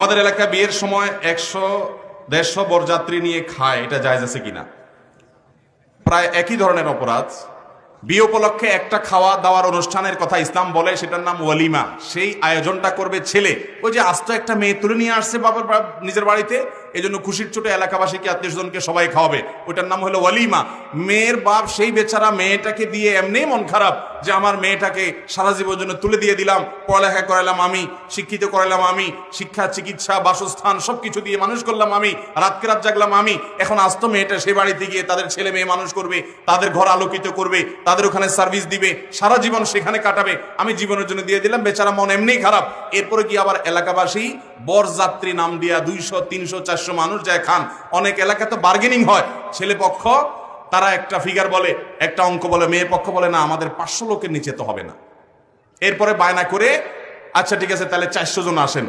আমাদের এলাকায় বিয়ের সময় 100-150 বরযাত্রী নিয়ে খায়, এটা জায়েজ আছে কিনা? প্রায় একই ধরনের অপরাধ। বিয়ে উপলক্ষে একটা খাওয়া দাওয়ার অনুষ্ঠানের কথা ইসলাম বলে, সেটার নাম ওয়ালিমা। সেই আয়োজনটা করবে ছেলে। ওই যে আস্ত একটা মেয়ে তুলে নিয়ে আসছে বাবার নিজের বাড়িতে, এই জন্য খুশির ছোটে এলাকাবাসীকে, আত্মীয় স্বজনকে সবাই খাওয়াবে, ওইটার নাম হলো ওয়ালিমা। মেয়ের বাপ সেই বেচারা মেয়েটাকে দিয়ে এমনি মন খারাপ যে আমার মেয়েটাকে সারা জীবনের জন্য তুলে দিয়ে দিলাম, পড়ালেখা করালাম আমি, শিক্ষিত করালাম আমি, শিক্ষা চিকিৎসা বাসস্থান সবকিছু দিয়ে মানুষ করলাম আমি, রাতকে রাত জাগলাম আমি, এখন আস্ত মেয়েটা সেই বাড়িতে গিয়ে তাদের ছেলে মেয়ে মানুষ করবে, তাদের ঘর আলোকিত করবে, তাদের ওখানে সার্ভিস দিবে, সারা জীবন সেখানে কাটাবে, আমি জীবনের জন্য দিয়ে দিলাম, বেচারা মন এমনি খারাপ। এরপরে কি আবার এলাকাবাসী বরযাত্রী নাম দিয়া 200, 300, 400 মানুষ যায় খান। অনেক এলাকা তো বার্গেনিং হয়, ছেলে পক্ষ তারা একটা ফিগার বলে, একটা অঙ্ক বলে, মেয়ে পক্ষ বলে না আমাদের 500 লোকের নিচে তো হবে না। এরপরে বায়না করে আচ্ছা ঠিক আছে তাহলে 400 জন আসেন।